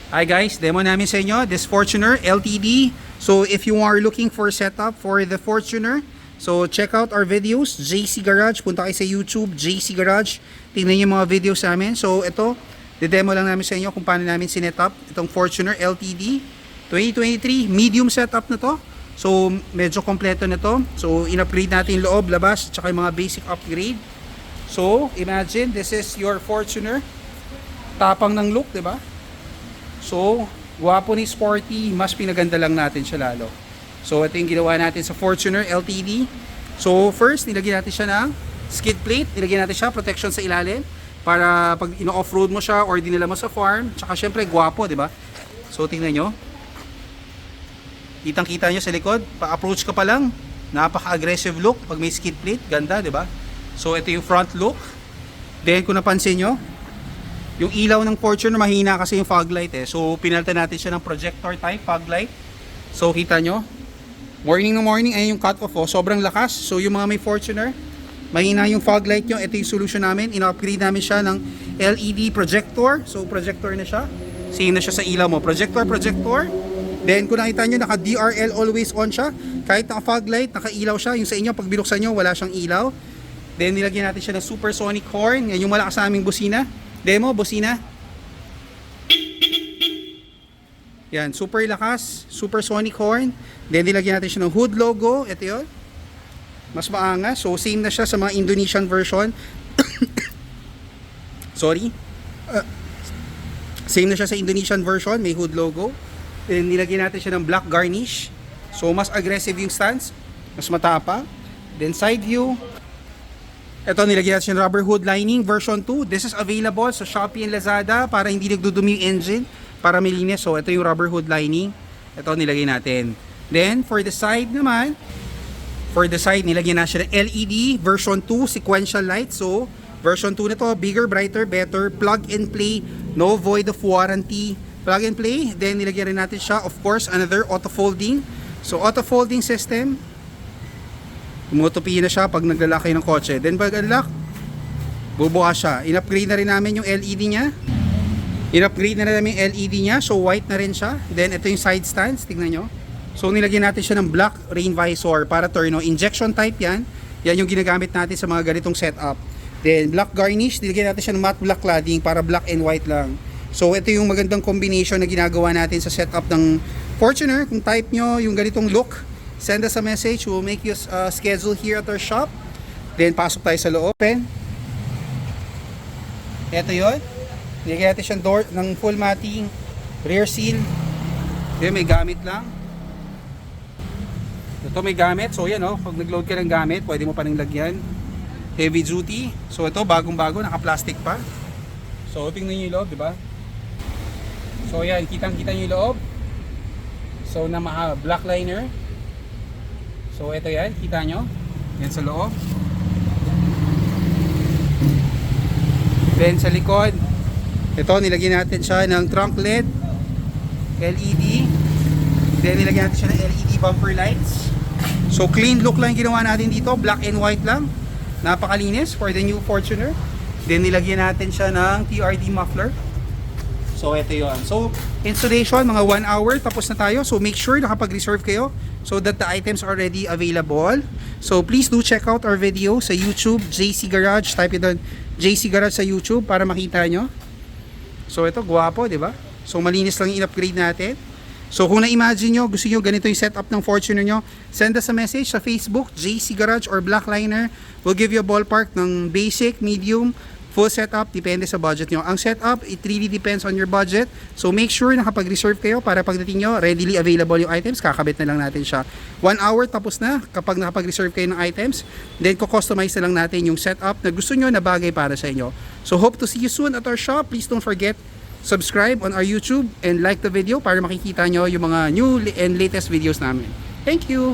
Hi guys, demo namin sa inyo this Fortuner LTD. So if you are looking for setup for the Fortuner, so check out our videos, JC Garage. Punta kayo sa YouTube, JC Garage. Tingnan niyo yung mga videos namin. So ito, demo lang namin sa inyo kung paano namin sinetup itong Fortuner LTD 2023 medium setup na to. So medyo kompleto na to. So in-upgrade natin yung loob, labas, at saka yung mga basic upgrade. So imagine this is your Fortuner. Tapang ng look, 'di ba? So, gwapo ni sporty, mas pinaganda lang natin siya lalo. So, ito yung ginawa natin sa Fortuner LTD. So, first, nilagyan natin siya ng skid plate. Nilagyan natin siya, protection sa ilalim. Para pag ino-offroad mo siya or dinala mo sa farm. Tsaka syempre, gwapo, di ba? So, tingnan nyo. Kitang-kita nyo sa likod. Pa-approach ka pa lang. Napaka-aggressive look pag may skid plate. Ganda, di ba? So, ito yung front look. Then, kung napansin nyo, yung ilaw ng Fortuner mahina kasi yung fog light eh. So pinalitan natin siya ng projector type fog light. So kita nyo, morning na morning, ayun yung cut off oh, sobrang lakas. So yung mga may Fortuner, mahina yung fog light nyo. Ito yung solution namin. In-upgrade namin siya ng LED projector. So projector na siya. Same na siya sa ilaw mo. Projector. Then kung nakita nyo, naka DRL always on siya. Kahit naka fog light, naka ilaw siya. Yung sa inyo, pag binuksan nyo, wala siyang ilaw. Then nilagyan natin siya ng supersonic horn. Yan yung malakas sa aming busina. Demo, busina. Yan, super lakas, supersonic horn. Then nilagyan natin siya ng hood logo. Ito yun. Mas maangas. So same na siya sa mga Indonesian version. Sorry. Same na siya sa Indonesian version. May hood logo. Then nilagyan natin siya ng black garnish. So mas aggressive yung stance. Mas matapang. Then side view. Ito, nilagyan natin yung rubber hood lining version 2. This is available sa Shopee and Lazada para hindi nagdudumi yung engine, para malinis. So, ito yung rubber hood lining. Ito, nilagay natin. Then, for the side naman, nilagyan natin siya ng LED version 2 sequential light. So, version 2 nito, bigger, brighter, better, plug and play, no void of warranty. Plug and play. Then, nilagyan rin natin siya, of course, another auto folding. So, auto folding system. Umutupihin na siya pag naglalak kayo ng kotse. Then pag unlock, bubukas siya. In-upgrade na rin namin yung LED niya. So white na rin siya. Then ito yung side stands. Tingnan nyo. So nilagyan natin siya ng black rain visor para turno. Injection type yan. Yan yung ginagamit natin sa mga ganitong setup. Then black garnish. Nilagyan natin siya ng matte black cladding para black and white lang. So ito yung magandang combination na ginagawa natin sa setup ng Fortuner. Kung type nyo yung ganitong look, send us a message. We'll make you schedule here at our shop. Then pasok tayo sa loob. Ito yun. Nilagyan natin siyang door ng full matting, rear seal. Then may gamit lang. Ito may gamit. So yan pag nag-load ka ng gamit, pwede mo pa rin lagyan. Heavy duty. So ito bagong-bago, naka-plastic pa. So tingnan niyo yung loob, di ba? So yan, kitang-kita niyo yung loob. So na black liner. So ito yan, kita nyo. Yan sa loob. Then sa likod, ito nilagyan natin siya ng trunk LED, LED. Then nilagyan natin siya ng LED bumper lights. So clean look lang ginawa natin dito, black and white lang. Napakalinis for the new Fortuner. Then nilagyan natin siya ng TRD muffler. So ito yun. So installation, mga 1 hour, tapos na tayo. So make sure nakapag-reserve kayo so that the items are already available. So please do check out our video sa YouTube, JC Garage. Type it doon, JC Garage sa YouTube para makita nyo. So ito, gwapo, di ba? So malinis lang yung in-upgrade natin. So kung na-imagine nyo, gusto nyo ganito yung setup ng Fortuner nyo, send us a message sa Facebook, JC Garage or Black Liner. We'll give you a ballpark ng basic, medium, full setup, depende sa budget nyo. Ang setup, it really depends on your budget. So make sure nakapag-reserve kayo para pagdating nyo, readily available yung items. Kakabit na lang natin siya. 1 hour tapos na kapag nakapag-reserve kayo ng items. Then kustomize na lang natin yung setup na gusto nyo na bagay para sa inyo. So hope to see you soon at our shop. Please don't forget, subscribe on our YouTube and like the video para makikita nyo yung mga new and latest videos namin. Thank you!